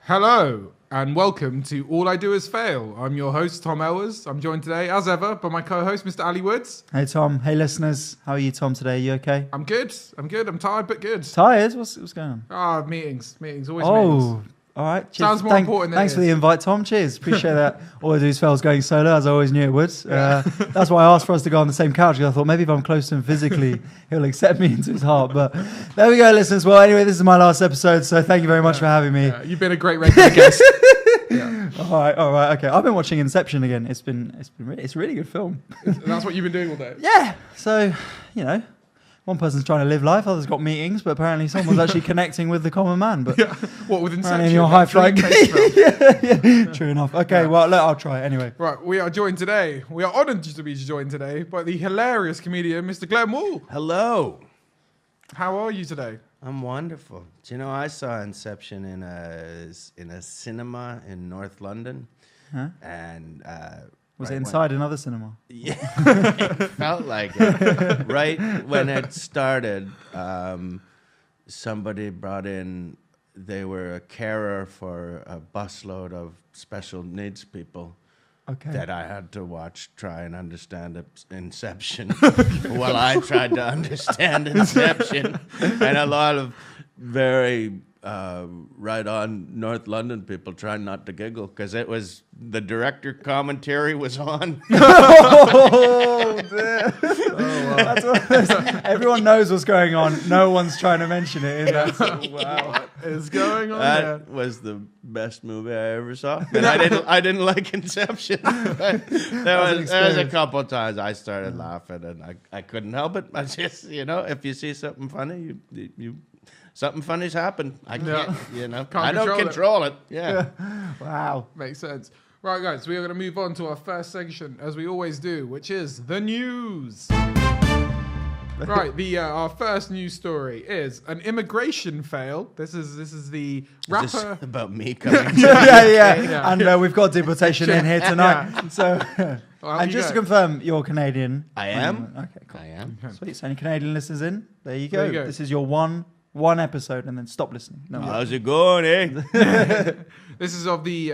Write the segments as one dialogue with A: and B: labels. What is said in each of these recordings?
A: Hello and welcome to All I Do Is Fail. I'm your host, Tom Elwes. I'm joined today, as ever, by my co-host, Mr. Ali Woods.
B: Hey Tom, hey listeners, how are you Tom today? You okay?
A: I'm good. I'm tired, but good.
B: Tired? What's going on?
A: Meetings, always meetings.
B: All right. Cheers.
A: Sounds more important than
B: Thanks for the invite, Tom. Cheers. Appreciate that. All I Do Is Fail's going solo, as I always knew it would. That's why I asked for us to go on the same couch, because I thought maybe if I'm close to him phusically, he'll accept me into his heart. But there we go, listeners. Well, anyway, this is my last episode, so thank you very much for having me.
A: Yeah, you've been a great regular guest. Yeah.
B: All right. Okay, I've been watching Inception again. It's a really good film.
A: That's what you've been doing all day?
B: Yeah. So, one person's trying to live life, others got meetings, but apparently someone's actually connecting with the common man. But
A: what, with Inception?
B: in your high flight. yeah. True enough. Okay, well, I'll try it anyway.
A: Right, we are honoured to be joined today by the hilarious comedian, Mr. Glen Wool.
C: Hello.
A: How are you today?
C: I'm wonderful. Do you know I saw Inception in a cinema in North London, and
B: was it inside another cinema?
C: Yeah, it felt like it. Right when it started, somebody brought in. They were a carer for a busload of special needs people.
B: Okay.
C: That I had to try and understand Inception while I tried to understand Inception. And a lot of very right-on North London people trying not to giggle because the director commentary was on.
B: Oh, dear. Wow. Everyone knows what's going on. No one's trying to mention it.
A: Wow. What is going on
C: That was the best movie I ever saw. And I didn't like Inception. There was a couple of times I started laughing and I couldn't help it. I just, if you see something funny, you something funny's happened. I can't, I don't control it. Yeah.
B: Wow.
A: Makes sense. Right, guys, we are going to move on to our first section, as we always do, which is the news. Right, our first news story is an immigration fail. This is the rapper.
C: Is this about me coming?
B: Yeah. And we've got deportation in here tonight.
A: Yeah.
B: So, and just to confirm, you're Canadian.
C: I am.
B: Okay, cool.
C: I am.
B: Sweet. So any Canadian listeners in? There you go. This is your one episode, and then stop listening. No,
C: how's it going, eh?
A: This is of the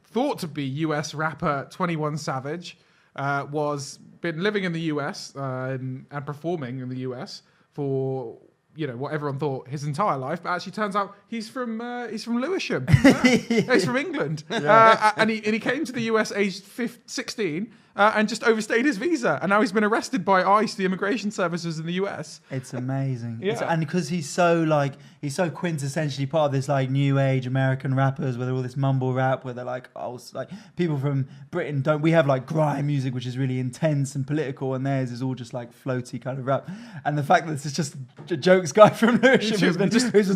A: thought to be US rapper 21 Savage. Was been living in the US and performing in the US for what everyone thought his entire life, but actually turns out he's from Lewisham. He's from England, and he came to the US aged 16 and just overstayed his visa, and now he's been arrested by ICE, the immigration services in the US.
B: It's amazing,
A: yeah.
B: And because he's so quintessentially part of this new age American rappers, where they're all this mumble rap, where they're people from Britain we have grime music, which is really intense and political, and theirs is all just floaty kind of rap. And the fact that this is just a jokes guy from Lewisham who's been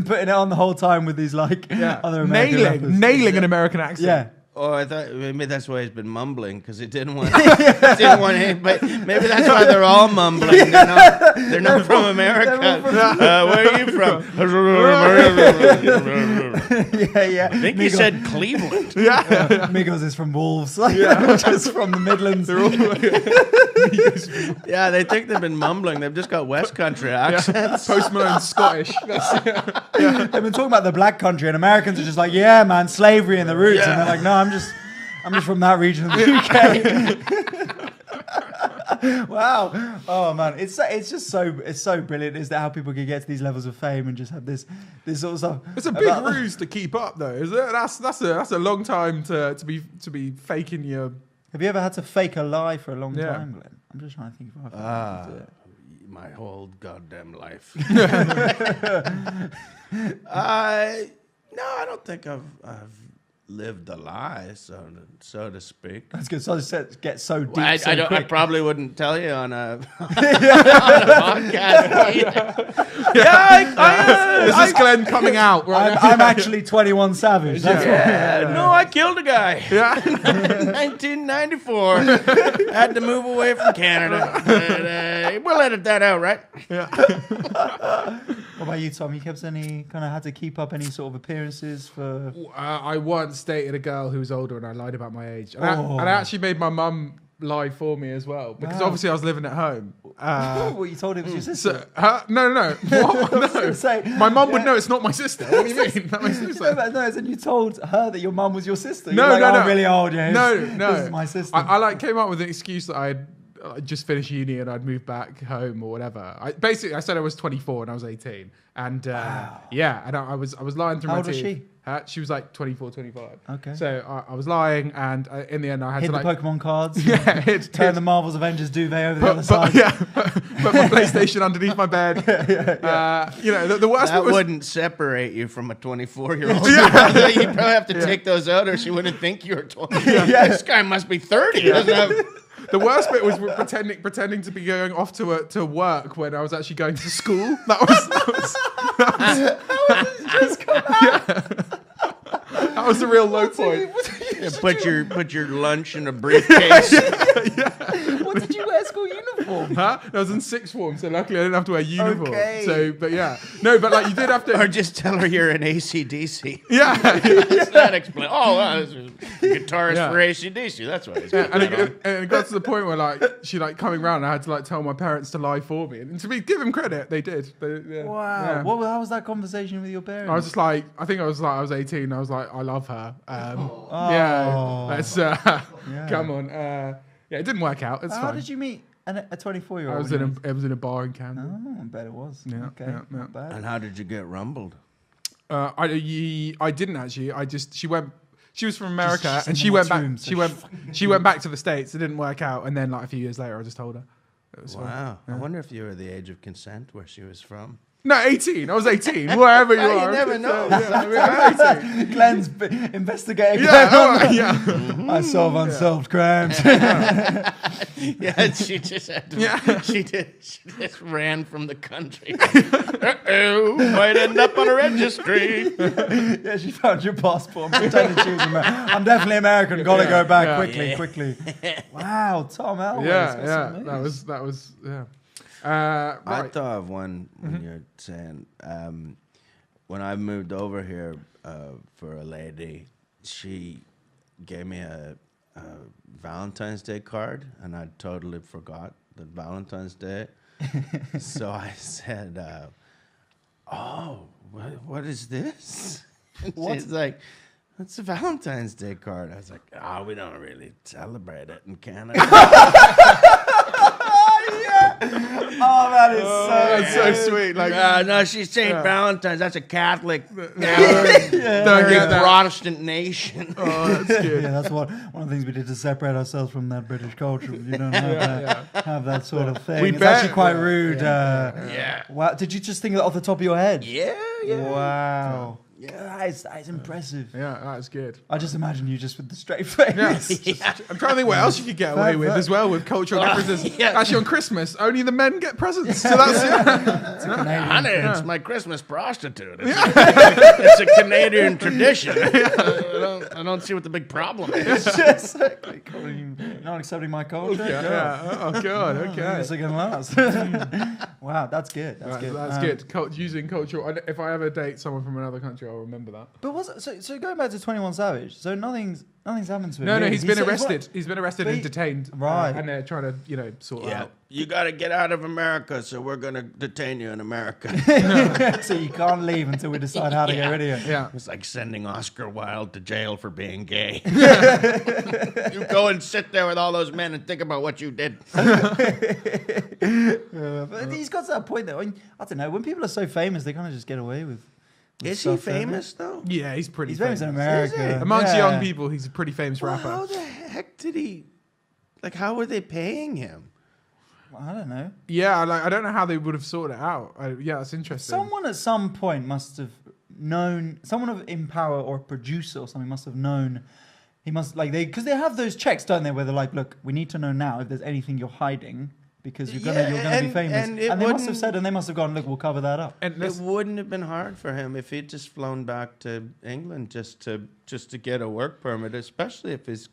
B: putting it on the whole time with these other American rappers.
A: Nailing an American accent.
B: Yeah.
C: Oh, I thought maybe that's why he's been mumbling, because he didn't want but maybe that's why they're all mumbling. They're not from America. Where are you from?
B: Yeah.
C: I think he said Cleveland.
B: Yeah. Migos is from Wolves. Just from the Midlands.
C: Yeah, they think they've been mumbling. They've just got West Country accents.
A: Post Malone's Scottish.
B: They've been talking about the black country, and Americans are just yeah, man, slavery and the roots. Yeah. And they're no, I'm just from that region of the UK. Wow. Oh man, it's so brilliant. Is that how people can get to these levels of fame and just have this sort of stuff?
A: It's a big ruse to keep up, though, is it? That's a long time to be faking your.
B: Have you ever had to fake a lie for a long time, Glenn? I'm just trying to think if I've do it.
C: My whole goddamn life. No, I don't think I've lived a lie, so to speak.
B: That's good. So I just get so deep.
C: I probably wouldn't tell you on a podcast.
A: This is Glenn coming out. Right?
B: I'm actually 21 Savage.
C: No, I killed a guy.
A: Yeah.
C: 1994. Had to move away from Canada. We'll edit that out, right?
A: Yeah.
B: What about you, Tom? You kept had to keep up any sort of appearances for?
A: I once dated a girl who was older, and I lied about my age. And I actually made my mum lie for me as well because
B: Wow.
A: obviously I was living at home.
B: What you told him was your sister?
A: So, no. What? No.
B: Say,
A: My mum would know it's not my sister. What do you mean? That makes no sense.
B: No, as in you told her that your mum was your sister.
A: No,
B: You're like,
A: no,
B: "Oh,
A: no.
B: I'm really old, yeah.
A: No.
B: This is my sister.
A: I like came up with an excuse that I'd just finished uni and I'd moved back home or whatever. I said I was 24 and I was 18. And yeah, and I was lying through
B: How
A: my
B: old was
A: teeth.
B: she?
A: She was like 24, 25.
B: Okay.
A: So I was lying, and in the end, I had
B: Hid
A: to
B: the
A: like
B: Pokemon cards.
A: yeah,
B: Turn the Marvel's Avengers duvet over the other side.
A: put my PlayStation underneath my bed. You know, the worst
C: That
A: bit was
C: wouldn't separate you from a 24-year-old. Yeah. You'd probably have to take those out, or she wouldn't think you were 20. This guy must be 30. He doesn't have...
A: the worst bit was pretending to be going off to work when I was actually going to school. That was the real low point.
C: Put your lunch in a briefcase.
B: What did you wear school uniform?
A: Huh? I was in sixth form, so luckily I didn't have to wear uniform.
B: Okay.
A: So, but yeah, no, but like you did have to.
C: Or just tell her you're an AC/DC.
A: Yeah,
C: That explains. Oh, wow, this is a guitarist
A: Yeah.
C: for AC/DC. That's what it's
A: and it got to the point where like she like coming round, I had to like tell my parents to lie for me, and to give them credit, they did. Yeah.
B: Wow. How was that conversation with your parents?
A: I was just like, I think I was 18. I was like, I love her.
B: Oh.
A: Yeah, let's come on. Yeah, it didn't work out. It's
B: How
A: fine.
B: did you meet a 24-year-old?
A: I was in a bar in Camden.
B: Oh, I bet it was.
A: Yeah,
B: Okay,
A: yeah.
B: not bad.
C: And how did you get rumbled?
A: I didn't actually. She went. She was from America,
B: she's in
A: and
B: the
A: she went
B: next
A: back.
B: room, so
A: She went back to the States. It didn't work out, and then like a few years later, I just told her. It was fine.
C: Wow. I wonder if you were the age of consent where she was from.
A: No, 18. I was 18. Wherever you are.
C: You never know.
A: Yeah, 18.
B: Glenn's investigating.
A: Yeah, all right, yeah.
B: I solve unsolved crimes.
C: Yeah, she just had to, she just ran from the country. Uh-oh, might end up on a registry.
B: Yeah, she found your passport and pretended she was American. I'm definitely American. Gotta go back
A: Yeah.
B: quickly. Wow, Tom Elwes.
A: Yeah,
B: that's
A: yeah.
B: amazing.
A: That was yeah.
C: I
A: Right.
C: thought of one when you're saying, when I moved over here for a lady, she gave me a Valentine's Day card, and I totally forgot that Valentine's Day. So I said, "Oh, what is this?" And she's like, "It's a Valentine's Day card." I was like, "Oh, we don't really celebrate it in Canada."
B: Oh, that is
A: That's so sweet. Like,
C: No, she's St. Valentine's. That's a Catholic,
A: don't get that.
C: Protestant nation.
A: Oh, that's good.
B: Yeah, that's one of the things we did to separate ourselves from that British culture. You don't have that sort of thing.
A: We
B: It's
A: bet-
B: actually quite rude.
C: Yeah.
B: Wow, did you just think of that off the top of your head?
C: Yeah.
B: Wow. Yeah, that is impressive.
A: Yeah, that's good.
B: I just imagine you just with the straight face.
A: Yeah. I'm trying to think what else you could get away with as well with cultural differences.
C: yeah.
A: Actually, on Christmas, only the men get presents. So that's
C: Honey, it's my Christmas prostitute. It's a Canadian tradition. I don't see what the big problem is.
B: Just like, you're not accepting my culture?
A: yeah. Oh god. Okay.
B: It's again last. Wow, that's good. That's good.
A: That's good. Using cultural. If I ever date someone from another country, I'll remember that.
B: But so going back to 21 Savage. So nothing's happened to him.
A: No,
B: really.
A: he's been arrested. He's been arrested
B: But
A: and
B: he-
A: detained.
B: Right.
A: And they're trying to, sort it
C: Yeah.
A: out.
C: You got to get out of America, so we're going to detain you in America.
B: So you can't leave until we decide how to get rid of you.
A: Yeah.
C: It's like sending Oscar Wilde to jail for being gay. You go and sit there with all those men and think about what you did.
B: But he's got to that point though. I don't know. When people are so famous, they kind of just get away with.
C: Is
B: stuff,
C: he
B: don't they?
C: famous, though?
A: Yeah, he's pretty
B: He's famous in
C: Is
B: America.
C: he?
A: Amongst
B: Yeah.
A: young people, he's a pretty famous
C: Well,
A: rapper.
C: how the heck did he... Like, how were they paying him?
B: I don't know.
A: Yeah, I don't know how they would have sorted it out. Yeah, that's interesting.
B: Someone at some point must have known. Someone in power or a producer or something must have known. He must because they have those checks, don't they? Where they're like, look, we need to know now if there's anything you're hiding because you're gonna be famous.
C: and
B: And,
C: it
B: they must have
C: wouldn't-
B: said, and they must have gone, look, we'll cover that up.
A: And
C: It
A: this,
C: wouldn't have been hard for him if he'd just flown back to England just to get a work permit, especially if he's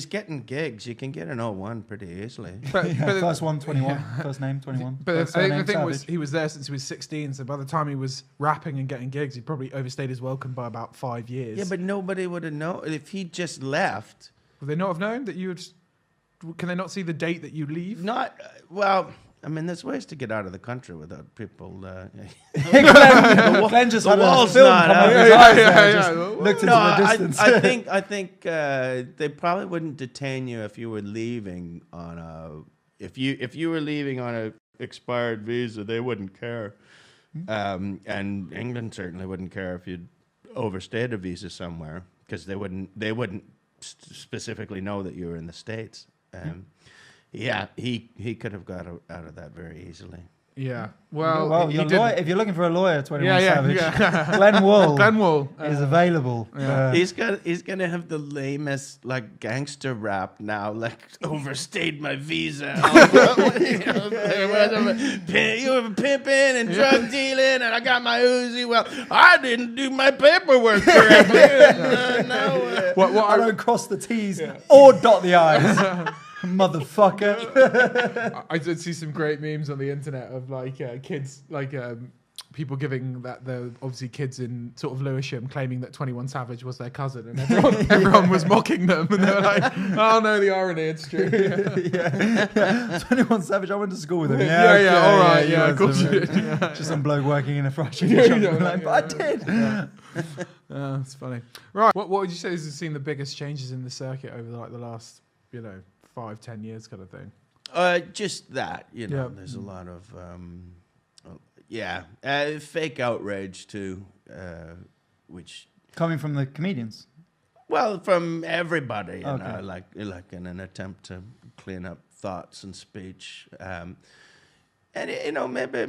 C: getting gigs. You can get an O1 pretty easily.
A: but,
B: Yeah,
A: but,
B: first one, 21. First name, 21.
A: but
B: First
A: I think the
B: surname,
A: thing was,
B: Savage.
A: he was there since he was 16. So by the time he was rapping and getting gigs, he probably overstayed his welcome by about 5 years.
C: Yeah, but nobody would have known if he just left.
A: would they not have known that you would? Can they not see the date that you leave?
C: Not well. I mean, there's ways to get out of the country without people.
B: Glenn just had a
C: wall's
B: film
C: not
B: come
C: out.
B: over his
A: Yeah,
B: eyes
A: yeah,
B: there,
A: yeah.
B: just
A: No,
B: looked into
C: No,
B: the distance.
C: I think they probably wouldn't detain you if you were leaving on a if you were leaving on a expired visa. They wouldn't care, and England certainly wouldn't care if you'd overstayed a visa somewhere because they wouldn't specifically know that you were in the States. Yeah, he could have got out of that very easily.
A: Yeah. Well,
B: Well,
A: he
B: your
A: didn't.
B: lawyer, if you're looking for a lawyer, 21
A: Yeah,
B: Savage,
A: yeah.
B: Glen Wool
A: Glen Wool
B: is available.
A: yeah.
C: He's gonna have the lamest like gangster rap now, like overstayed my visa. You were pimping and drug dealing, and I got my Uzi. Well, I didn't do my paperwork correctly.
A: What
B: I don't cross the T's or dot the I's. Motherfucker.
A: I did see some great memes on the internet of like kids, like people giving that the obviously kids in sort of Lewisham claiming that 21 Savage was their cousin, and everyone was mocking them, and they were like, "Oh no, the irony, it's true."
B: yeah. 21 Savage, I went to school with him.
A: Yeah, all right,
B: you
A: yeah,
B: went
A: of course
B: to
A: you
B: him.
A: did. Yeah.
B: Just some bloke working in a fried chicken
A: Yeah,
B: shop.
A: yeah,
B: Like,
A: yeah,
B: but I did.
A: Yeah. That's funny. Right, what would you say has seen the biggest changes in the circuit over like the last 5-10 years kind of thing?
C: Just that,
A: Yeah.
C: there's a lot of fake outrage too, which
B: Coming from the comedians.
C: well from everybody, you
B: Okay.
C: know, like in an attempt to clean up thoughts and speech, and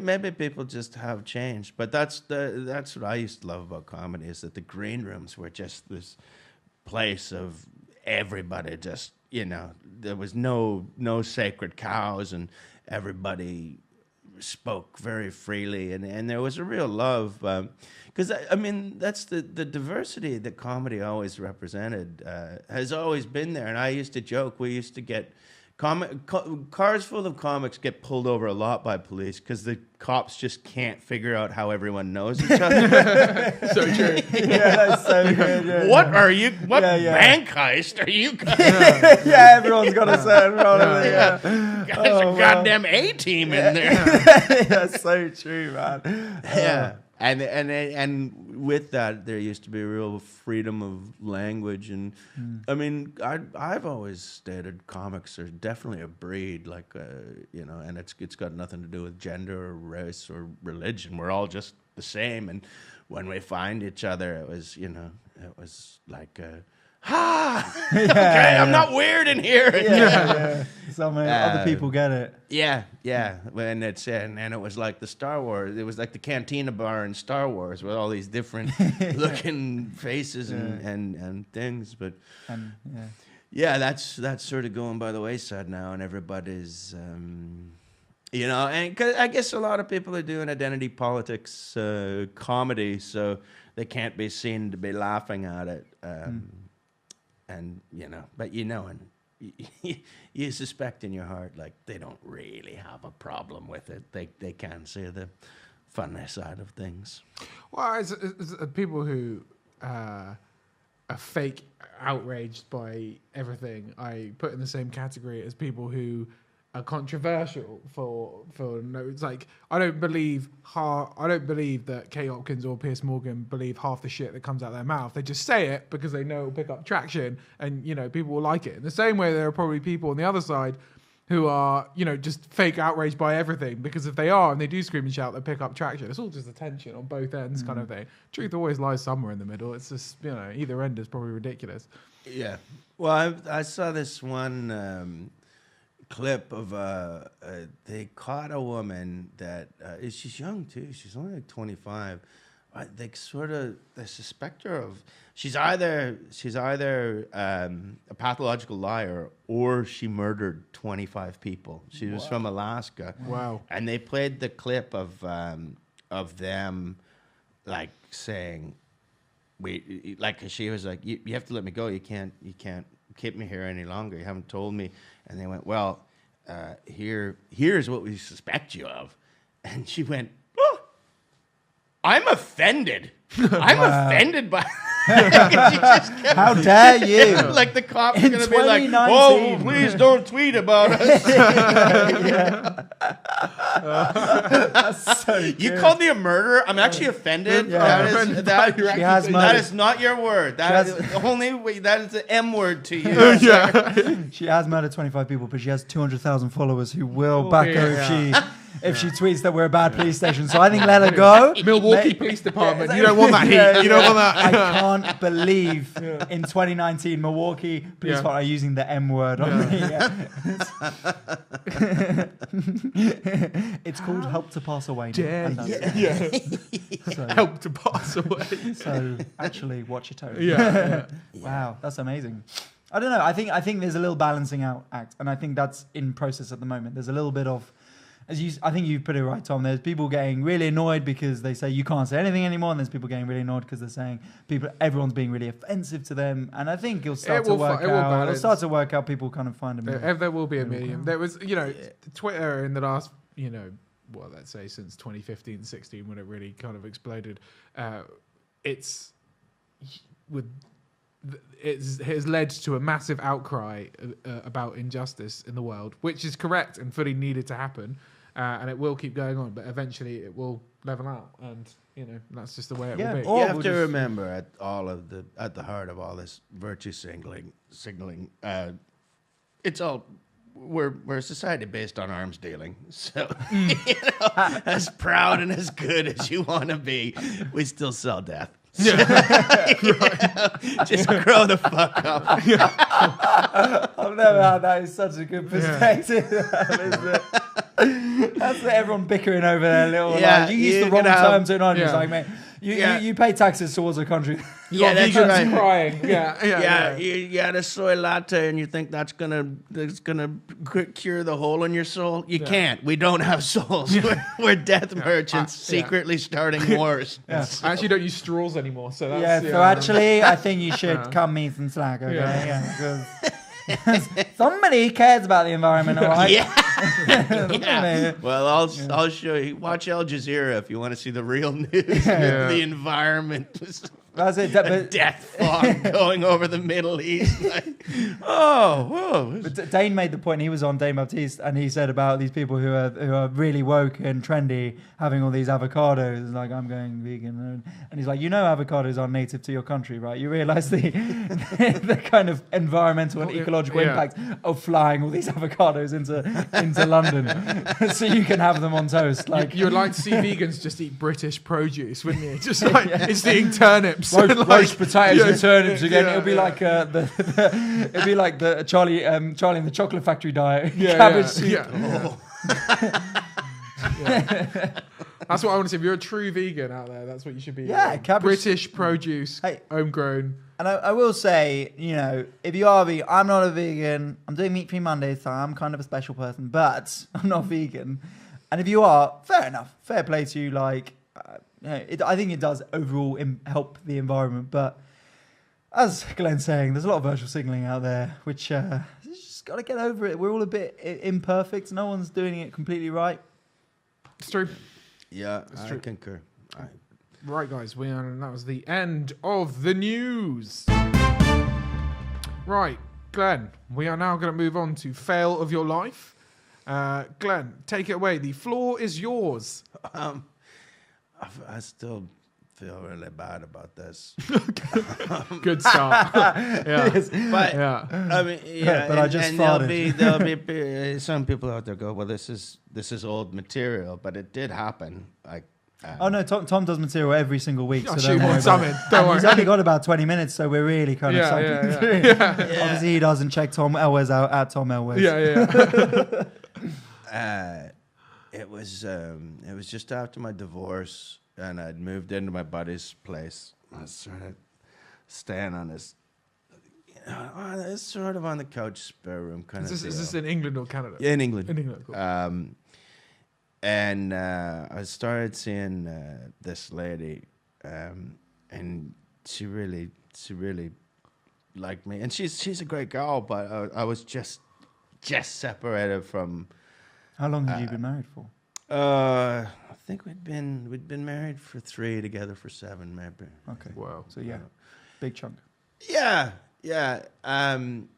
C: maybe people just have changed, but that's what I used to love about comedy is that the green rooms were just this place of everybody just. There was no sacred cows, and everybody spoke very freely, and there was a real love. Because I mean, that's the diversity that comedy always represented has always been there. And I used to joke, we used to get cars full of comics get pulled over a lot by police because the cops just can't figure out how everyone knows each other.
A: So true.
B: Yeah, that's so good. Yeah,
C: What bank heist are you guys?
B: yeah, everyone's got a certain role. Yeah.
C: Guys are goddamn A-team in there.
B: That's so true, man.
C: Yeah. And with that, there used to be a real freedom of language, and I mean, I've always stated comics are definitely a breed, like and it's got nothing to do with gender or race or religion. We're all just the same, and when we find each other, it was like. Okay, I'm not weird in here.
B: Yeah. So many other people get it.
C: Yeah. And it was like the Star Wars. It was like the Cantina bar in Star Wars with all these different looking faces and things. But that's sort of going by the wayside now, and everybody's and 'cause I guess a lot of people are doing identity politics comedy, so they can't be seen to be laughing at it. And but and you suspect in your heart like they don't really have a problem with it. They can see the funny side of things.
A: Well, it's people who are fake outraged by everything, I put in the same category as people who are controversial for no. It's like I don't believe that Kate Hopkins or Piers Morgan believe half the shit that comes out of their mouth. They just say it because they know it'll pick up traction, and people will like it. In the same way, there are probably people on the other side who are just fake outraged by everything, because if they are and they do scream and shout, they pick up traction. It's all just attention on both ends, kind of thing. Truth always lies somewhere in the middle. It's just either end is probably ridiculous.
C: Yeah. Well, I saw this one. Clip of they caught a woman that she's young too. She's only like 25. They suspect her of she's either a pathological liar or she murdered 25 people. She was from Alaska.
A: Wow.
C: And they played the clip of them like saying, she was like, you have to let me go. You can't keep me here any longer. You haven't told me. And they went, well, here's what we suspect you of. And she went, oh, I'm offended. I'm offended by
B: How dare you?
C: Like the cops are
B: In
C: going to be like,
B: 2019.
C: oh, please don't tweet about us.
B: That's so
C: You
B: good.
C: called me a murderer? I'm actually offended.
B: Yeah.
C: That
B: She has
C: that
B: murdered.
C: is not your word. That is the only way. That is the M word to you.
B: She has murdered 25 people, but she has 200,000 followers who will back her if she tweets that we're a bad police station. So I think let her go.
A: Milwaukee Police Department. You don't want that heat. You don't want that.
B: I can't believe in 2019 Milwaukee Police Department are using the M word on me. It's called help to pass away. now. So,
A: Help to pass away.
B: so actually, watch your tone.
A: Yeah.
B: Wow, that's amazing. I don't know. I think there's a little balancing out act, and I think that's in process at the moment. There's a little bit of, I think you put it right, Tom. There's people getting really annoyed because they say you can't say anything anymore, and there's people getting really annoyed because they're saying everyone's being really offensive to them. And I think it'll start to work out. It'll start to work out. People kind of find a middle.
A: There will be a medium. There was, Twitter in the last, let's say since 2015, 16, when it really kind of exploded. It has led to a massive outcry about injustice in the world, which is correct and fully needed to happen, and it will keep going on. But eventually, it will level out, and that's just the way it will be.
C: You have to remember, at the heart of all this virtue signaling, it's all we're a society based on arms dealing. So as proud and as good as you want to be, we still sell death. Just grow the fuck up.
B: I've never had that. It's such a good perspective. That's everyone bickering over their little. You used the wrong term to it. It's like, mate, you pay taxes towards a country.
A: That's right. Crying.
C: You had a soy latte, and you think that's gonna cure the hole in your soul. You can't. We don't have souls. We're death merchants secretly starting wars.
A: I actually don't use straws anymore. So that's,
B: so actually, I think you should cut me some slack. Okay. Somebody cares about the environment, all right?
C: Well, I'll show you. Watch Al Jazeera if you want to see the real news. The environment.
B: That's it.
C: A death fog going over the Middle East. Whoa.
B: But Dane made the point. He was on Dane Baptiste, and he said about these people who are really woke and trendy having all these avocados. Like, I'm going vegan, and he's like, avocados are native to your country, right? You realise the kind of environmental and ecological impact of flying all these avocados into London, so you can have them on toast. Like,
A: you would like to see vegans just eat British produce, wouldn't you? Just like it's eating turnips.
B: Roast potatoes and turnips again. It'll be like it'll be like the Charlie and the Chocolate Factory diet. Cabbage soup.
A: That's what I want to say. If you're a true vegan out there, that's what you should be.
B: Cabbage
A: British produce, homegrown.
B: And I will say, if you are vegan, I'm not a vegan. I'm doing meat-free Mondays, so I'm kind of a special person. But I'm not vegan. And if you are, fair enough. Fair play to you. Like. I think it does overall help the environment, but as Glenn's saying, there's a lot of virtual signalling out there, which you just got to get over it. We're all a bit imperfect. No one's doing it completely right.
A: It's true.
C: Yeah, I concur.
A: Right, guys, that was the end of the news. Right, Glenn, we are now going to move on to fail of your life. Glenn, take it away. The floor is yours.
C: I still feel really bad about this.
A: Good start.
C: But I mean,
B: but I just farted.
C: There'll be some people out there go, well, this is old material, but it did happen. Like,
B: oh no, Tom does material every single week.
A: I'll
B: So
A: shoot one some in. Don't worry.
B: He's only got about 20 minutes, so we're really kind of sucking through. Obviously, he doesn't check Tom Elwes out at Tom Elwes.
C: It was just after my divorce, and I'd moved into my buddy's place. I started staying on this, it's sort of on the couch spare room kind of deal.
A: Is this in England or Canada?
C: Yeah, in England.
A: In England, cool.
C: And I started seeing this lady, and she really liked me, and she's a great girl, but I was just separated from.
B: How long have you been married for?
C: I think we'd been married for 3, together for 7, maybe.
B: Okay.
A: Wow.
B: So yeah. Big chunk.
C: Yeah. And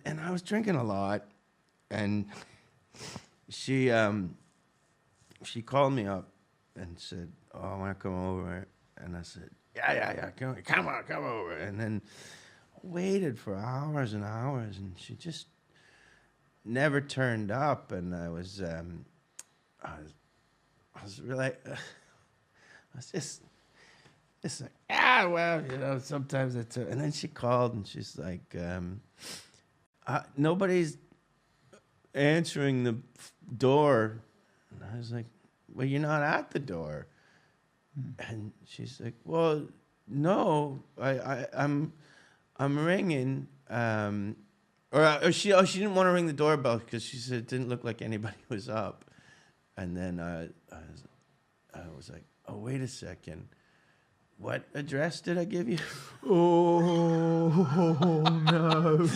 C: I was drinking a lot, and she called me up and said, "Oh, I want to come over," and I said, "Yeah, come over," and then waited for hours and hours, and she just never turned up, and I was really, I was just like, well, sometimes it's, and then she called, and she's like, nobody's answering the door, and I was like, well, you're not at the door, and she's like, well, no, I'm ringing, or she didn't want to ring the doorbell because she said it didn't look like anybody was up. And then I was like, oh, wait a second. What address did I give you?
A: Oh, no.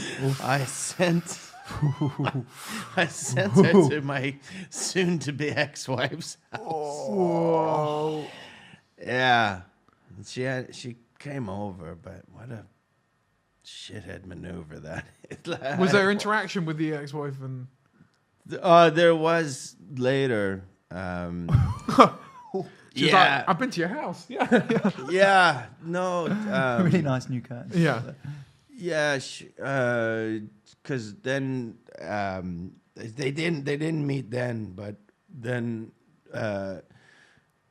C: I sent it to my soon-to-be ex-wife's house.
A: Oh.
C: Yeah. She came over, but what a shithead maneuver that is.
A: Was there interaction with the ex-wife and...
C: There was later.
A: She's like, I've been to your house. Yeah.
C: Yeah. No.
B: Really nice new curtains.
A: Yeah.
C: Yeah. Because then they didn't meet then, but then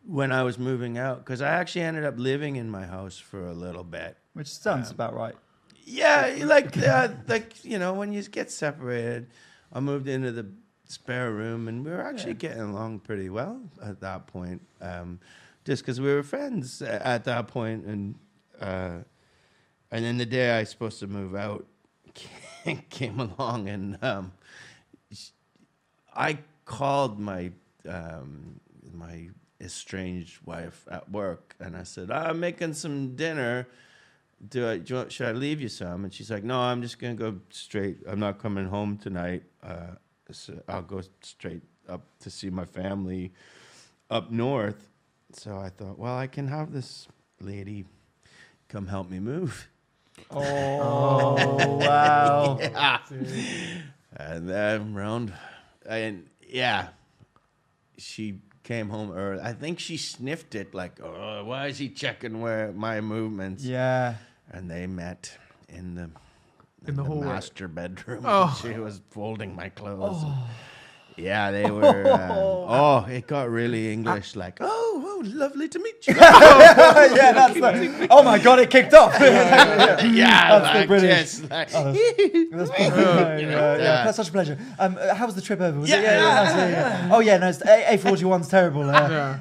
C: when I was moving out, because I actually ended up living in my house for a little bit.
B: Which sounds about right.
C: Yeah, like when you get separated, I moved into the spare room, and we were actually getting along pretty well at that point, just because we were friends at that point. And then the day I was supposed to move out came along, and I called my my estranged wife at work, and I said, I'm making some dinner. Should I leave you some? And she's like, no, I'm just going to go straight. I'm not coming home tonight. So I'll go straight up to see my family up north. So I thought, well, I can have this lady come help me move.
B: Oh, wow.
C: Yeah. And then she came home early. I think she sniffed it like, oh, why is he checking where my movements?
B: Yeah.
C: And they met in the
A: hallway.
C: master bedroom.
A: Oh.
C: She was folding my clothes. Oh. Yeah, they were. It got really English. Like, oh, lovely to meet you.
B: Yeah, that's like, oh my god, it kicked off.
C: Yeah,
B: that's
C: like,
B: the British.
C: just like,
B: That's that's such a pleasure. How was the trip over? Was it? Yeah. Oh yeah, no, A41's terrible.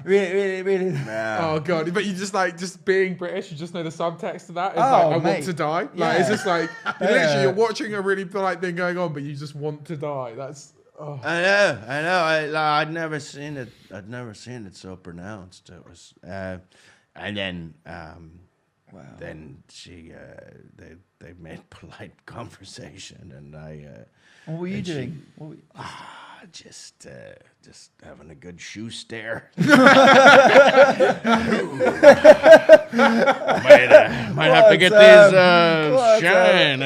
B: Really.
A: Oh god! But you just being British, you just know the subtext to that. It's
B: Oh,
A: I
B: mate.
A: want to die. Like
B: Yeah.
A: it's just like literally you're watching a really polite thing going on, but you just want to die. That's. Oh.
C: I know. I'd never seen it. I'd never seen it so pronounced. It was, and then, then she, they made polite conversation, and
B: What were you doing?
C: just having a good shoe stare. might have to get these shine.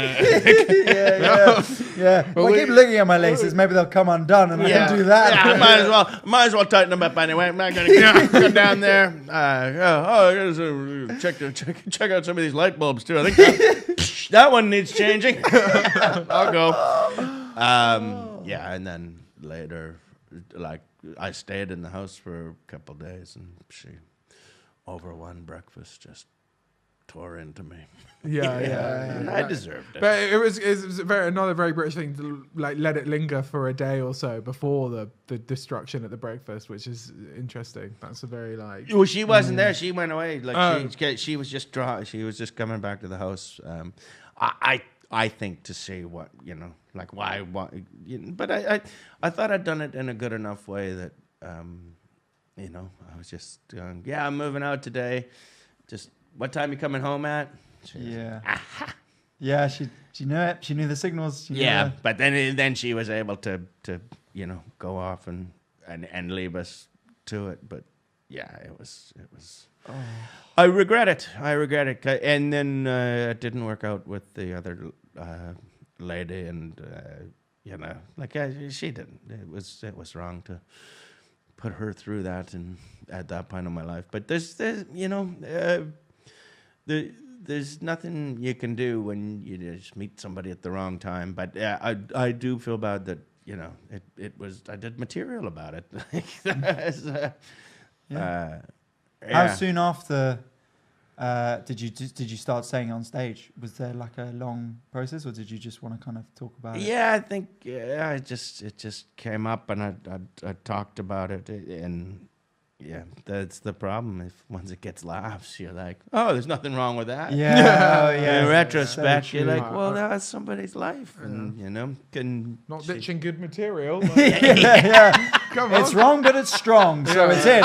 B: Yeah. Well, I keep looking at my laces. Maybe they'll come undone, and I can do that.
C: Yeah, might as well tighten them up anyway. I'm not gonna go down there. Check out some of these light bulbs too. I think that one needs changing. I'll go. Yeah, and then later, like I stayed in the house for a couple of days, and she, over one breakfast, just tore into me.
A: Yeah.
C: And I deserved it.
A: But it was another very British thing to like let it linger for a day or so before the destruction at the breakfast, which is interesting. That's a very like.
C: Well, she wasn't there. She went away. Like she was just She was just coming back to the house. I think to see what like why. But I thought I'd done it in a good enough way that I was just going, yeah, I'm moving out today. Just what time you coming home at?
B: Yeah, she knew it. She knew the signals.
C: But then she was able to go off and leave us to it. But yeah, it was I regret it. And then it didn't work out with the other lady, and she didn't. It was wrong to put her through that, and at that point in my life. But there's nothing you can do when you just meet somebody at the wrong time. But I do feel bad that I did material about it.
B: How soon after did you start saying on stage? Was there like a long process, or did you just want to kind of talk about it?
C: Yeah, I think it just came up, and I talked about it, and yeah, that's the problem. Once it gets laughs, you're like, oh, there's nothing wrong with that.
B: Yeah,
C: In retrospect, you're like, well, that's somebody's life, and
A: Not ditching good material.
B: yeah.
A: Come on.
B: It's wrong, but it's strong, so it's in.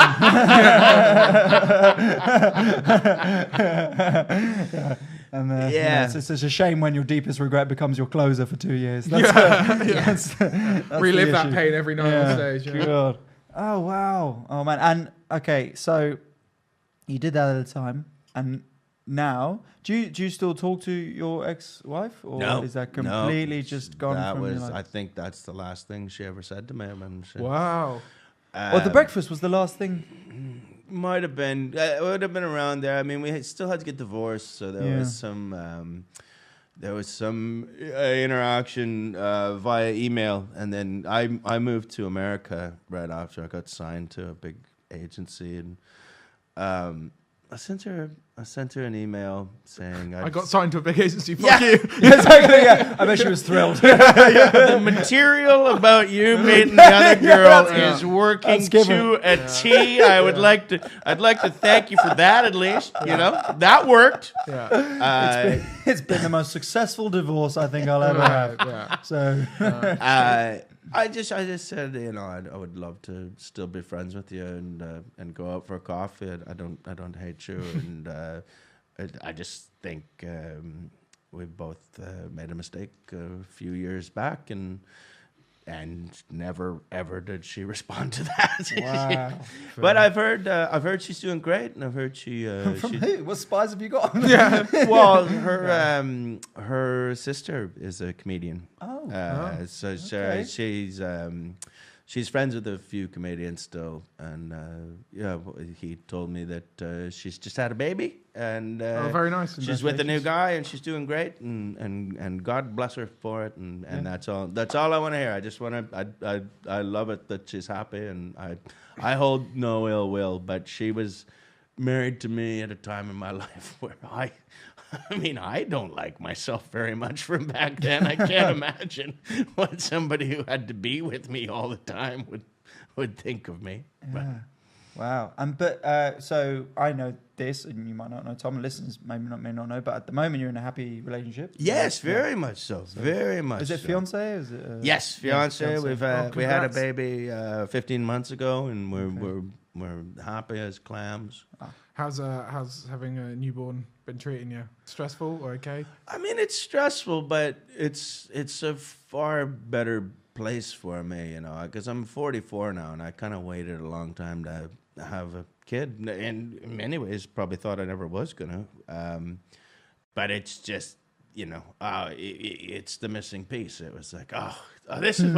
B: And it's a shame when your deepest regret becomes your closer for 2 years. That's
A: Relive that pain every night on stage. Yeah.
B: God. Oh wow. Oh man. And okay, so you did that at a time, and now do you still talk to your ex-wife, or
C: No,
B: is that completely just gone from your life?
C: I think that's the last thing she ever said to me.
A: Wow.
B: Well, the breakfast was the last thing.
C: Might have been. It would have been around there. I mean, we still had to get divorced, so there was some. There was some interaction via email, and then I moved to America right after I got signed to a big agency, and I sent her an email saying
A: I got signed to a big agency. Fuck you.
B: Exactly. Yeah. I bet she was thrilled.
C: The material about you meeting the other girl is working to a T. I'd like to thank you for that, at least. That worked.
A: Yeah.
B: It's been the most successful divorce I think I'll ever have.
A: Yeah.
B: So
C: I just said, I would love to still be friends with you and go out for a coffee. I don't hate you, and I just think we both made a mistake a few years back, and never ever did she respond to that.
B: wow.
C: But I've heard she's doing great, and I've heard she
B: From who? What spies have you got?
A: Yeah.
C: well, her sister is a comedian.
B: Oh.
C: So
B: Okay.
C: she's friends with a few comedians still, and he told me that she's just had a baby, and
A: Very nice.
C: she's with a new guy, and she's doing great, and God bless her for it, and that's all I want to hear. I just want to I love it that she's happy, and I hold no ill will, but she was married to me at a time in my life where I don't like myself very much from back then. I can't imagine what somebody who had to be with me all the time would think of me.
B: Yeah. Wow. So I know this, and you might not know. Tom, and listeners may not know, but at the moment you're in a happy relationship.
C: Yes, very much so. Very much.
B: Is it
C: so.
B: fiance? Is it?
C: Yes, fiance.
B: fiancé.
C: We had a
A: congrats.
C: baby 15 months ago, and we're happy as clams.
A: How's having a newborn been treating you? Stressful or okay?
C: I mean, it's stressful, but it's a far better place for me, because I'm 44 now, and I kind of waited a long time to have a kid, and in many ways probably thought I never was gonna. But it's just, it's the missing piece. It was like, this is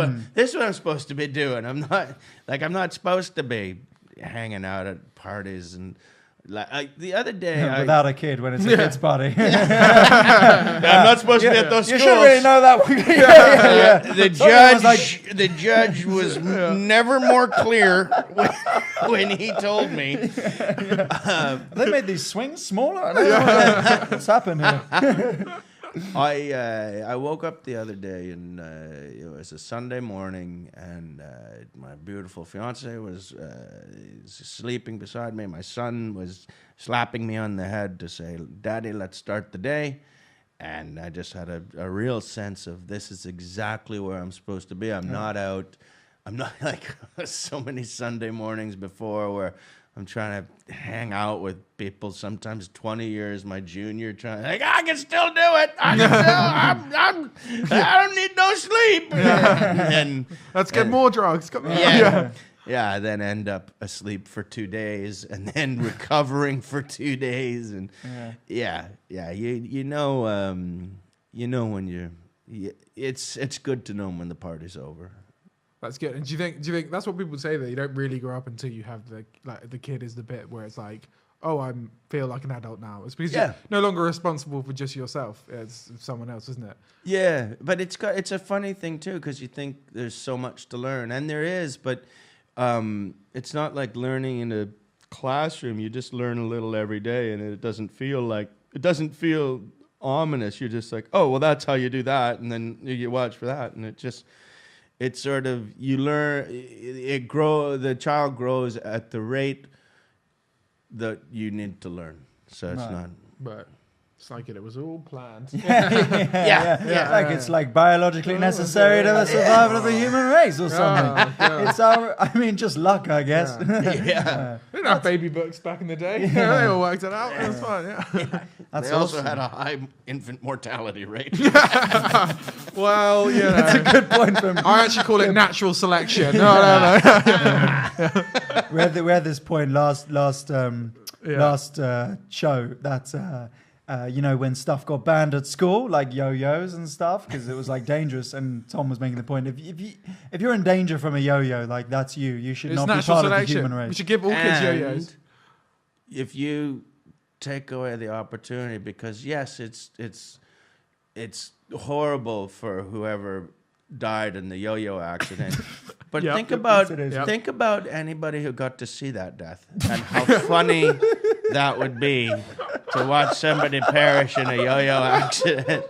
C: what I'm supposed to be doing. I'm not supposed to be hanging out at parties and. Like the other day,
B: without a kid when it's a kid's party.
C: I'm not supposed to be at those
B: You
C: schools.
B: should really know that.
C: The judge was never more clear when he told me.
B: They made these swings smaller. I don't know what's happened here.
C: I woke up the other day, and it was a Sunday morning, and my beautiful fiance was sleeping beside me. My son was slapping me on the head to say, "Daddy, let's start the day." And I just had a real sense of this is exactly where I'm supposed to be. I'm not out. I'm not like so many Sunday mornings before where I'm trying to hang out with people, sometimes 20 years my junior, I can still do it. I don't need no sleep. And
A: Let's get more drugs. Come on.
C: yeah. Yeah, then end up asleep for 2 days and then recovering for 2 days, and you know when it's good to know when the party's over.
A: That's good. And do you think that's what people say, that you don't really grow up until you have the kid is the bit where it's like, oh, I feel like an adult now. It's because you're no longer responsible for just yourself. It's someone else, isn't it?
C: Yeah, but it's a funny thing too, because you think there's so much to learn, and there is, but it's not like learning in a classroom. You just learn a little every day, and it doesn't feel ominous. You're just like, oh, well, that's how you do that, and then you watch for that, and it's sort of, you learn, the child grows at the rate that you need to learn. So it's not.
A: But it's like it was all planned.
B: Like it's like biologically necessary to the survival of the human race or something. It's just luck, I guess.
A: They didn't have baby books back in the day. They all worked it out. It was fine.
C: They also had a high infant mortality rate.
A: Well,
B: that's a good point.
A: I actually call it natural selection. No.
B: We had this point last show that when stuff got banned at school, like yo-yos and stuff, because it was like dangerous. And Tom was making the point: if you're in danger from a yo-yo, like that's you. You should not be part of the human race.
A: We should give all kids yo-yos.
C: If you take away the opportunity, because yes, it's horrible for whoever died in the yo-yo accident. But think about anybody who got to see that death and how funny that would be to watch somebody perish in a yo-yo accident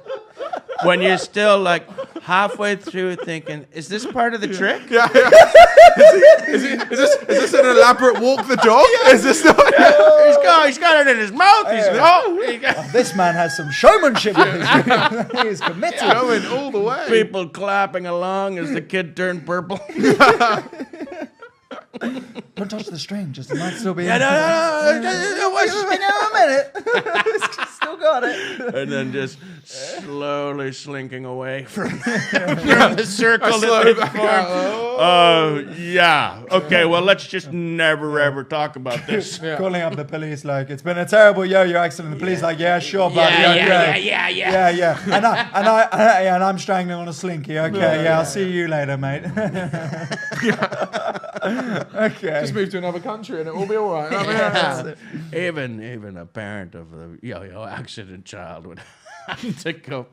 C: when you're still like halfway through thinking, is this part of the trick?
A: Is this an elaborate walk the dog? Is this not?
C: He's got it in his mouth.
B: This man has some showmanship with his He is committed.
A: Going all the way.
C: People clapping along as the kid turned purple.
B: Don't touch the string, just it might still be.
C: No.
B: Wait a minute. Still got it.
C: And then just slowly slinking away from the circle that they formed. Oh, yeah. Okay, well, let's just never, ever talk about this.
B: Calling up the police like, it's been a terrible yo-yo accident. The police like, yeah, sure, buddy. Yeah. And I'm strangling on a slinky. Okay, I'll see you later, mate. Okay.
A: Just move to another country and it will be all right.
C: Even a parent of a yo-yo accident child would have to go.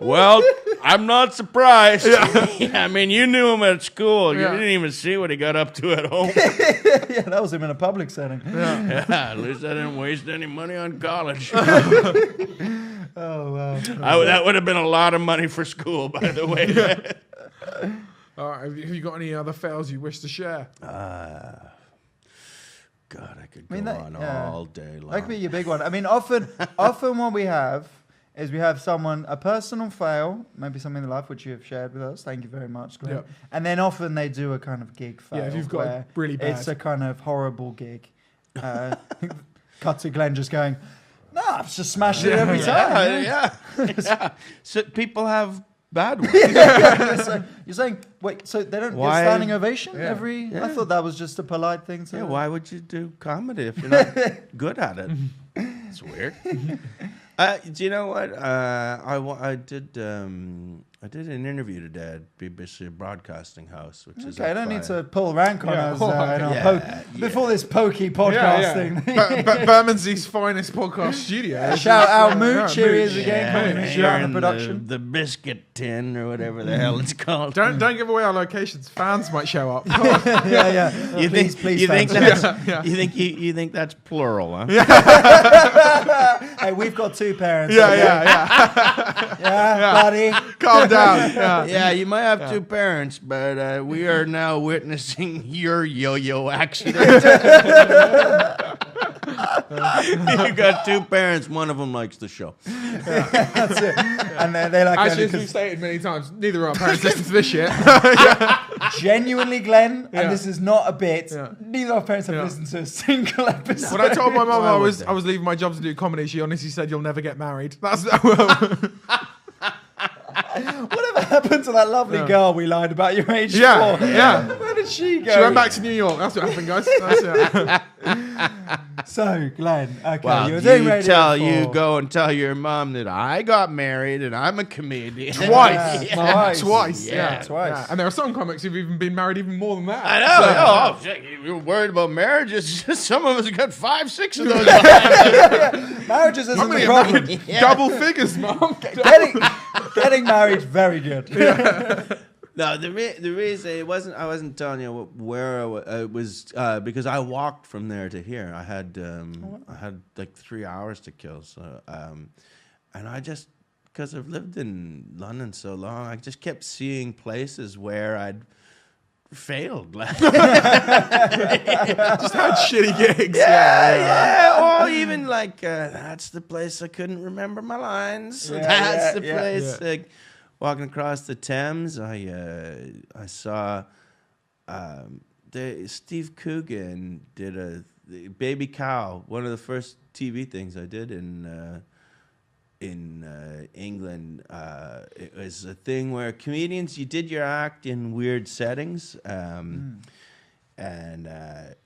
C: Well, I'm not surprised. I mean, you knew him at school. You didn't even see what he got up to at home.
B: That was him in a public setting.
C: At least I didn't waste any money on college.
B: Oh, wow.
C: That would have been a lot of money for school, by the way.
A: All right, have you got any other fails you wish to share?
C: God, I could go on all day long.
B: That could be your big one. I mean, often what we have is a personal fail, maybe something in life which you have shared with us. Thank you very much, Glenn.
A: Yep.
B: And then often they do a kind of gig fail.
A: Yeah, if you've got a really bad.
B: It's a kind of horrible gig. Cut to Glenn just going, no, I've just smashed it every time.
C: Yeah. So people have bad ones.
B: So you're saying, wait, so they don't get standing ovation every... I thought that was just a polite thing to...
C: Yeah, why would you do comedy if you're not good at it? It's weird. Do you know what? I did an interview today at BBC Broadcasting House, which is...
B: Okay, I don't need to pull rank on us before this pokey podcast thing.
A: Bermondsey's finest podcast studio.
B: Shout out Mooch, here he is again, coming in production.
C: The biscuit tin or whatever the hell it's called.
A: Don't give away our locations. Fans might show up.
B: You
C: think that's plural, huh?
B: Hey, we've got two parents.
A: Yeah,
B: buddy.
A: Calm down.
C: Yeah, you might have two parents, but we are now witnessing your yo-yo accident. You got two parents. One of them likes the show.
B: That's it. And they like...
A: Actually, as we've stated many times, neither of our parents listen to this shit.
B: Genuinely, Glenn, and this is not a bit, neither of our parents have listened to a single episode.
A: When I told my mum I was leaving my job to do comedy, she honestly said, "You'll never get married." That's
B: Whatever happened happened to that lovely girl we lied about your age for?
A: Yeah.
B: Where did she go?
A: She went back to New York. That's what happened, guys. That's it.
B: So, Glenn, okay,
C: Well,
B: you're doing
C: you go and tell your mom that I got married and I'm a comedian.
A: Twice.
B: Yeah.
A: Twice.
C: Yeah.
A: Yeah.
B: Twice.
A: Yeah. And there are some comics who've even been married even more than that.
C: I know. Shit, you're worried about marriages. Some of us got 5, 6 of those.
B: Marriages isn't
A: I'm
B: the
A: gonna
B: problem.
A: get married double figures, Mom.
B: Getting married, very good.
C: No, the reason I wasn't telling you where it was because I walked from there to here. I had like 3 hours to kill. So and I just, because I've lived in London so long, I just kept seeing places where I'd failed.
A: Just had shitty gigs.
C: Yeah. Or even like that's the place I couldn't remember my lines. That's the place.
A: Yeah.
C: Like, walking across the Thames, I saw Steve Coogan did a Baby Cow, one of the first TV things I did in England. It was a thing where comedians, you did your act in weird settings, and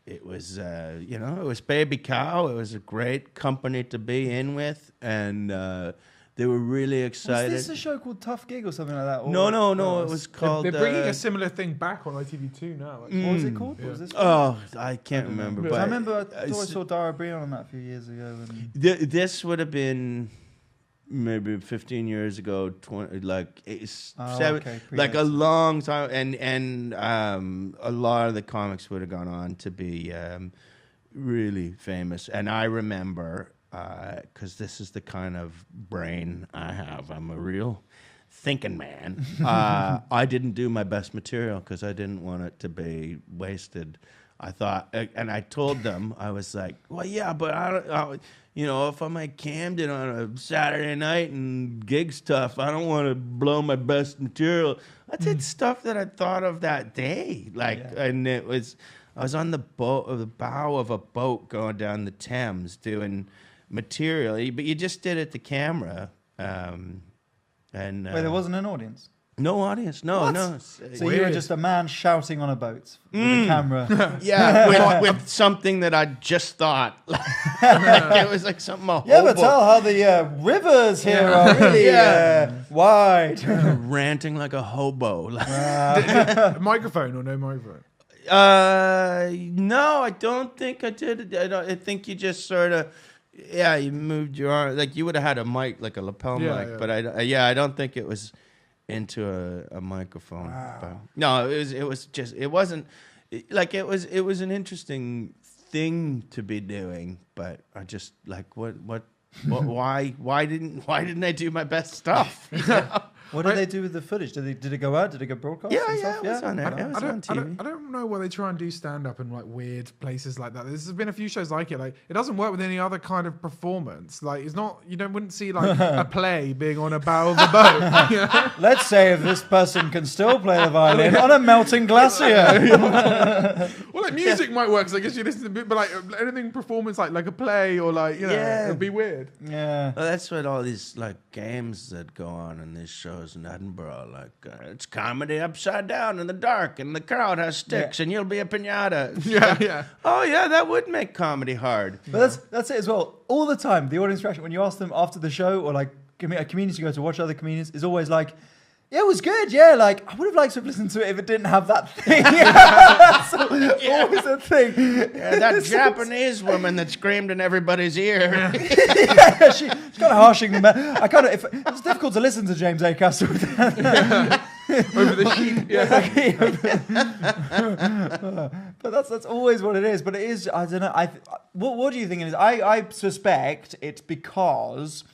C: it was it was Baby Cow. It was a great company to be in with, and they were really excited.
B: Was this a show called Tough Gig or something like that? Or
C: No. It was called.
A: They're bringing a similar thing back on ITV2 now. Actually.
B: What was it called? What was this?
C: Oh, I can't remember.
B: Because
C: But
B: I remember I thought I saw Dara Brion on that a few years ago. And
C: this would have been maybe 15 years ago, 20, like like a long time, and a lot of the comics would have gone on to be really famous. And I remember, because this is the kind of brain I have, I'm a real thinking man. I didn't do my best material because I didn't want it to be wasted. I thought, and I told them, I was like, well, yeah, but if I'm at Camden on a Saturday night and gig stuff, I don't want to blow my best material. I did stuff that I thought of that day, and I was on the bow of a boat going down the Thames doing material, but you just did it to camera, and
B: wait, there wasn't an audience.
C: No audience, no.
B: So you were just a man shouting on a boat with a camera.
C: Yeah, with something that I just thought. It was like something.
B: Yeah, but tell how the rivers here are really wide.
C: Ranting like a hobo.
A: Microphone or no microphone?
C: No, I don't think I did. I think you just sort of. Yeah, you moved your arm. Like you would have had a mic, like a lapel mic. Yeah. But I don't think it was into a microphone.
B: Wow.
C: But no, it wasn't like it was an interesting thing to be doing, but I just like what why didn't I do my best stuff? You know?
B: What did they do with the footage? Did it go out? Did it get broadcast?
C: Yeah, it was on there. It was on TV.
A: I don't know why they try and do stand-up in like weird places like that. There's been a few shows like it. Like it doesn't work with any other kind of performance. Like it's not. Wouldn't see like a play being on a bow of a boat. You know?
B: Let's say if this person can still play the violin on a melting glacier.
A: Well, like music might work. Cause I guess you listen to, but like anything performance like a play or it'd be weird.
B: Yeah.
C: Well, that's what all these like games that go on in these shows in Edinburgh, it's comedy upside down in the dark, and the crowd has sticks, and you'll be a piñata.
A: Yeah.
C: Oh yeah, that would make comedy hard.
B: But that's it as well. All the time, the audience reaction when you ask them after the show, or like comedians you go to watch other comedians, is always like, yeah, it was good. Yeah, like I would have liked to have listened to it if it didn't have that thing. That's always a thing.
C: Yeah, that Japanese woman that screamed in everybody's ear.
B: Yeah, she's kind of harshing the man. It's difficult to listen to James Acaster with that.
A: Over the sheet.
B: But that's always what it is. But it is. I don't know. What do you think it is? I suspect it's because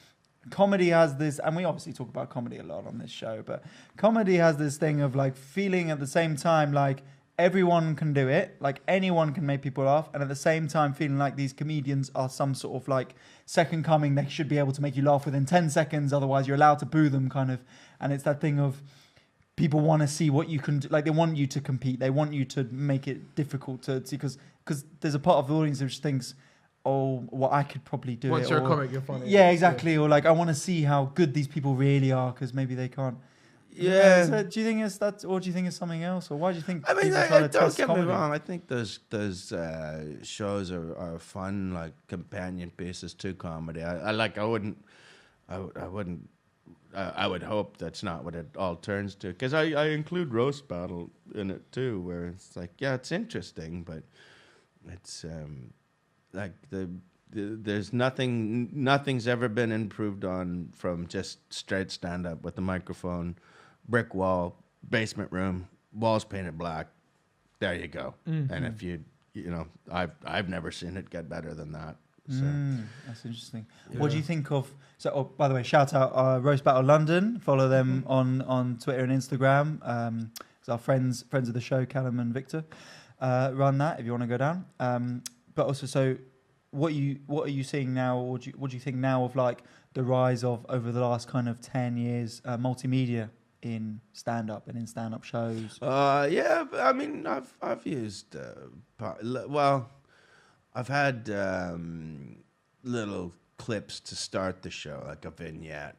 B: comedy has this, and we obviously talk about comedy a lot on this show, but comedy has this thing of like feeling at the same time like everyone can do it, like anyone can make people laugh, and at the same time feeling like these comedians are some sort of like second coming. They should be able to make you laugh within 10 seconds, otherwise you're allowed to boo them kind of. And it's that thing of people want to see what you can do. Like they want you to compete, they want you to make it difficult to see, because there's a part of the audience that just thinks, oh, well, I could probably do
A: Once
B: it.
A: you're a comic, you're funny.
B: Yeah, exactly. Yeah. Or like, I want to see how good these people really are, because maybe they can't.
C: Yeah.
B: So do you think it's that, or do you think it's something else, or why do you think
C: I mean,
B: people try to
C: don't
B: test
C: get
B: comedy?
C: me wrong. I think those shows are fun, like companion pieces to comedy. I would hope that's not what it all turns to, because I include roast battle in it too, where it's like, yeah, it's interesting, but it's like there's nothing's ever been improved on from just straight stand up with the microphone, brick wall, basement room, walls painted black. There you go.
A: Mm-hmm.
C: And if you know, I've never seen it get better than that. So.
B: That's interesting. Yeah. What do you think of? So, oh, by the way, shout out Roast Battle London. Follow them on Twitter and Instagram. It's our friends of the show, Callum and Victor, run that. If you want to go down. But also, so what are you seeing now? Or what do you think now of like the rise of over the last kind of 10 years multimedia in stand up and in stand up shows?
C: Yeah, I mean, I've used I've had little clips to start the show, like a vignette.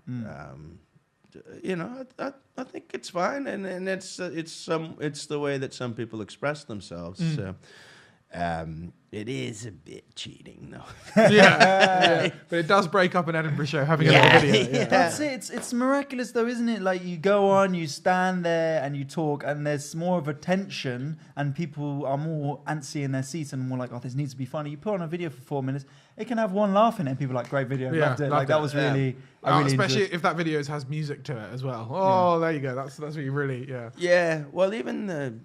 C: You know, I think it's fine, and it's the way that some people express themselves. So, it is a bit cheating, though.
A: Yeah, but it does break up an Edinburgh show having a little video. Yeah.
B: That's it. It's miraculous, though, isn't it? Like, you go on, you stand there, and you talk, and there's more of a tension, and people are more antsy in their seats and more like, oh, this needs to be funny. You put on a video for 4 minutes, it can have one laugh in it, and people are like, great video, loved it. Like, that was really, I really
A: especially
B: enjoyed.
A: if that video has music to it as well. Oh, there you go. That's what you really,
C: Yeah, well, even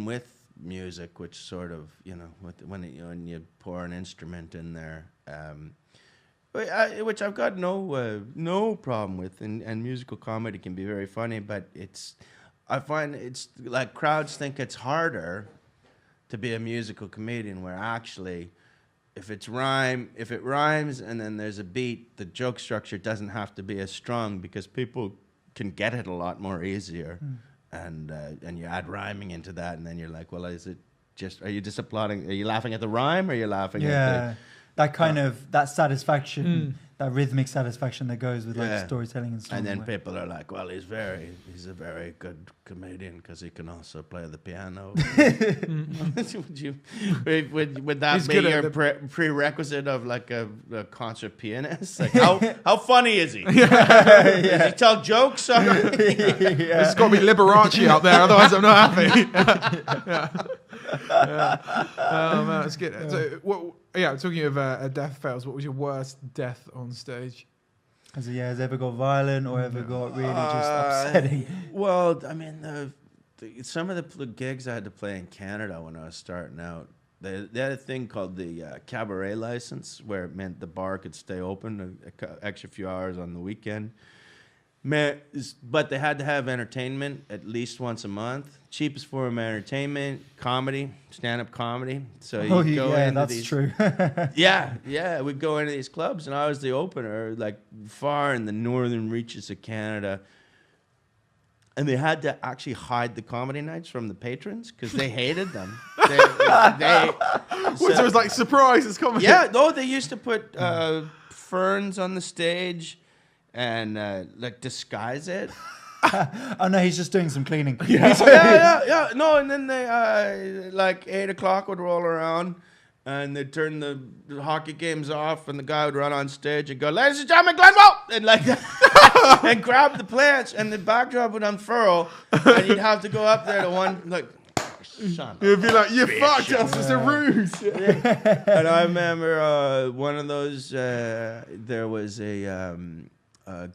C: with music, which sort of, you know, when you pour an instrument in there, which I've got no problem with, and musical comedy can be very funny, but I find it's like crowds think it's harder to be a musical comedian, where actually if it rhymes and then there's a beat, the joke structure doesn't have to be as strong, because people can get it a lot more easier. And you add rhyming into that, and then you're like, well, are you just applauding? Are you laughing at the rhyme, or are you laughing at
B: that kind of that satisfaction, that rhythmic satisfaction that goes with like storytelling and so on.
C: And then people are like, well, he's a very good comedian because he can also play the piano. would that be your prerequisite of like a concert pianist? Like, how funny is he? Does he tell jokes?
A: There's got to be Liberace out there, otherwise I'm not happy. Oh man, it's good. So, talking of death fails, what was your worst death on stage?
B: Has it ever got violent or ever got really just upsetting?
C: Well, I mean, some of the gigs I had to play in Canada when I was starting out, they had a thing called the cabaret license, where it meant the bar could stay open an extra few hours on the weekend. But they had to have entertainment at least once a month. Cheapest form of entertainment, comedy, stand-up comedy. So you go into
B: that's
C: these,
B: true.
C: yeah, we'd go into these clubs, and I was the opener, like far in the northern reaches of Canada. And they had to actually hide the comedy nights from the patrons because they hated them. So
A: it was like, surprise, it's comedy.
C: Yeah, no, they used to put ferns on the stage and like disguise it.
B: Oh no, he's just doing some cleaning.
C: Yeah. No, and then they like 8 o'clock would roll around, and they'd turn the hockey games off, and the guy would run on stage and go, "Ladies and gentlemen, Glen Wool!" and like that, and grab the plants, and the backdrop would unfurl, and you'd have to go up there to one like.
A: You'd be like, "You fucked us! It's a ruse."
C: And I remember one of those. There was a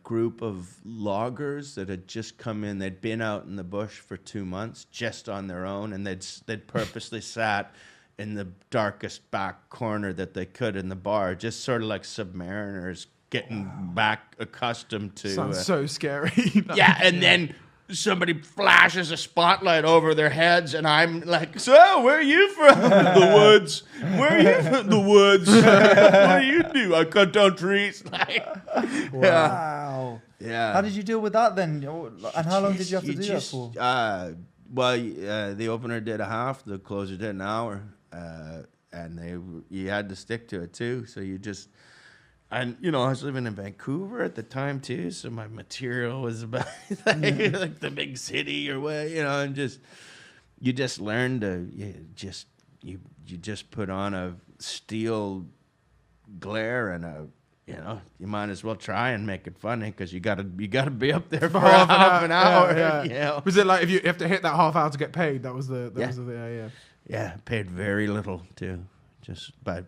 C: group of loggers that had just come in. They'd been out in the bush for 2 months just on their own, and they'd purposely sat in the darkest back corner that they could in the bar, just sort of like submariners getting back accustomed to.
A: Sounds so scary.
C: Yeah, and then somebody flashes a spotlight over their heads, and I'm like, "So, where are you from?" The woods. Where are you from? The woods. What do you do? I cut down trees. Like,
B: Wow.
C: Yeah.
B: How did you deal with that then? And how long did you have to do that for?
C: The opener did a half, the closer did an hour, and you had to stick to it too. So you just, And I was living in Vancouver at the time too, so my material was about like the big city or what, and you just learn to you just put on a steel glare and you might as well try and make it funny because you gotta be up there for half an hour.
A: Yeah. Was it like if you have to hit that half hour to get paid? That was the
C: Yeah, paid very little too. But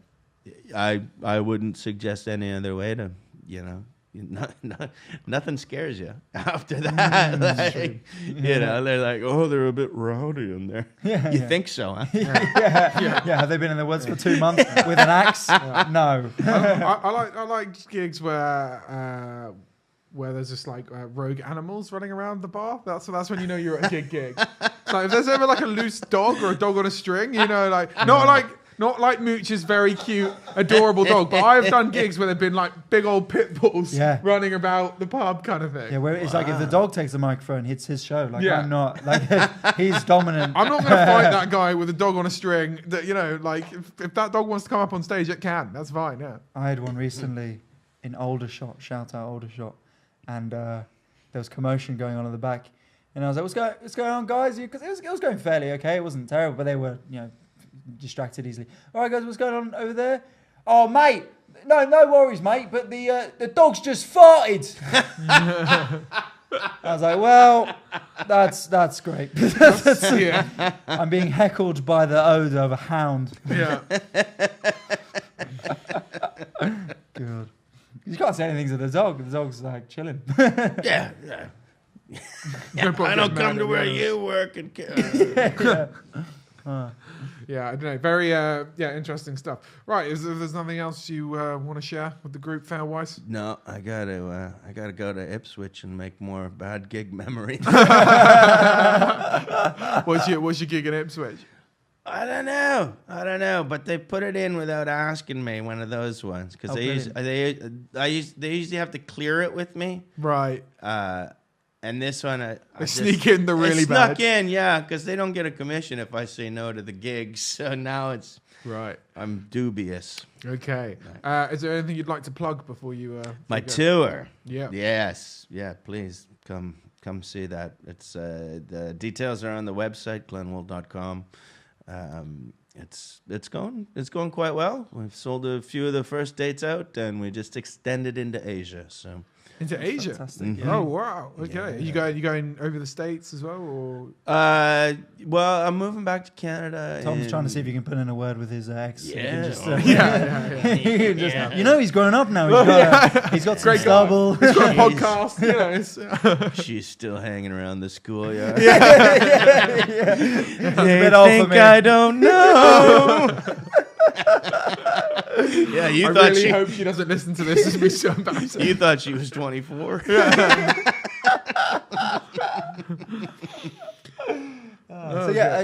C: I wouldn't suggest any other way to nothing scares you after that. They're like, oh, they're a bit rowdy in there. You think so, huh?
B: Yeah. Have they been in the woods for 2 months with an axe? No.
A: I like gigs where there's just like rogue animals running around the bar. That's when you know you're at a gig. So if there's ever like a loose dog or a dog on a string, not like Mooch's very cute, adorable dog, but I have done gigs where there've been like big old pit bulls running about the pub kind of thing.
B: Yeah, where it's like if the dog takes the microphone, it's his show. Like I'm not like he's dominant.
A: I'm not going to fight that guy with a dog on a string. That if that dog wants to come up on stage, it can. That's fine. Yeah.
B: I had one recently in Aldershot. Shout out Aldershot, and there was commotion going on in the back, and I was like, "What's going on, guys?" Because it was going fairly okay. It wasn't terrible, but they were distracted easily. All right, guys, what's going on over there? Oh, mate, no worries, mate. But the dog's just farted. I was like, well, that's great. I'm being heckled by the odor of a hound.
A: Yeah.
B: Good. You can't say anything to the dog. The dog's like chilling.
C: Yeah. I don't come to where you work and.
A: Yeah, I don't know. Very interesting stuff. Right, there's nothing else you want to share with the group, fair-wise?
C: No, I gotta go to Ipswich and make more bad gig memories.
A: What's your gig in Ipswich?
C: I don't know, but they put it in without asking me. One of those ones because they usually have to clear it with me,
A: right?
C: And this one,
A: they sneak in the really bad.
C: Snuck in, yeah, because they don't get a commission if I say no to the gigs. So now it's
A: right.
C: I'm dubious.
A: Okay. Is there anything you'd like to plug before you?
C: My tour.
A: Yeah.
C: Yes. Yeah. Please come see that. It's the details are on the website glenwool.com. It's going quite well. We've sold a few of the first dates out, and we just extended into Asia. So.
A: Into Asia.
B: Fantastic.
C: Mm-hmm.
A: Oh wow! Okay,
C: Yeah.
A: You going over the States as well, or?
C: Well, I'm moving back to Canada.
B: Tom's trying to see if you can put in a word with his ex.
C: Yeah.
B: He's grown up now. He's got some stubble.
A: He's got a podcast.
C: She's still hanging around the schoolyard.
B: They
C: think I don't know. Yeah,
A: I really hope she doesn't listen to this. This would be so embarrassing.
C: You thought she was 24.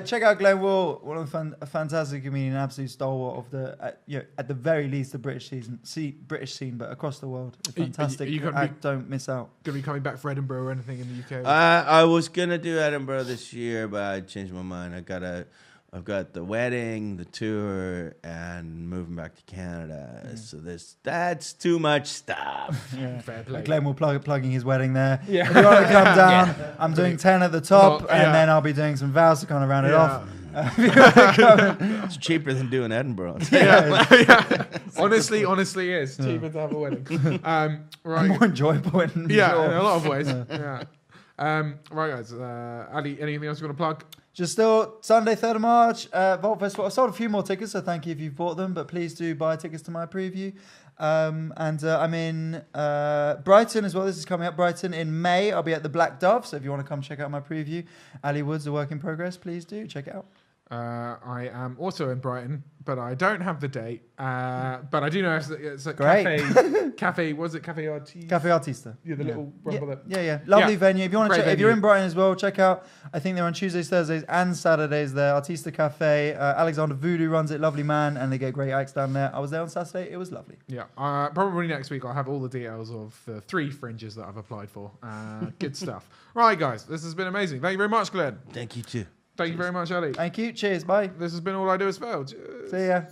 B: Check out Glen Wool, one of a fantastic comedian, an absolute stalwart of the at the very least the British scene, but across the world, a fantastic act. Don't miss out.
A: Gonna be coming back for Edinburgh or anything in the UK?
C: I was gonna do Edinburgh this year, but I changed my mind. I've got the wedding, the tour, and moving back to Canada. Yeah. So that's too much stuff.
B: Yeah.
A: Fair play.
B: Glen will plugging his wedding there.
A: Yeah.
B: If you want to come down, I'm doing 10 at the top, and then I'll be doing some vows to kind of round it off.
C: It's cheaper than doing Edinburgh.
A: Honestly, it's cheaper to have a wedding. Right.
B: More enjoyable. In
A: a lot of ways. Yeah. Right, guys. Ali, anything else you want to plug?
B: Just still Sunday, 3rd of March, Vault Festival. I've sold a few more tickets, so thank you if you've bought them, but please do buy tickets to my preview. And I'm in Brighton as well. This is coming up, Brighton, in May. I'll be at the Black Dove, so if you want to come check out my preview, Ali Wood's a work in progress, please do check it out.
A: I am also in Brighton, but I don't have the date. But I do know it's a cafe. Was it Cafe Artiste?
B: Cafe Artista.
A: Yeah, the little rumble.
B: Yeah. Lovely venue. If you want to check, if you're in Brighton as well, check out. I think they're on Tuesdays, Thursdays, and Saturdays. There, Artista Cafe. Alexander Voodoo runs it. Lovely man, and they get great acts down there. I was there on Saturday. It was lovely.
A: Yeah. Probably next week I'll have all the details of the 3 fringes that I've applied for. Good stuff. Right, guys. This has been amazing. Thank you very much, Glenn.
C: Thank you too.
A: Thank you very much, Ali.
B: Thank you. Cheers. Bye.
A: This has been All I Do Is Fail. Cheers.
B: See ya.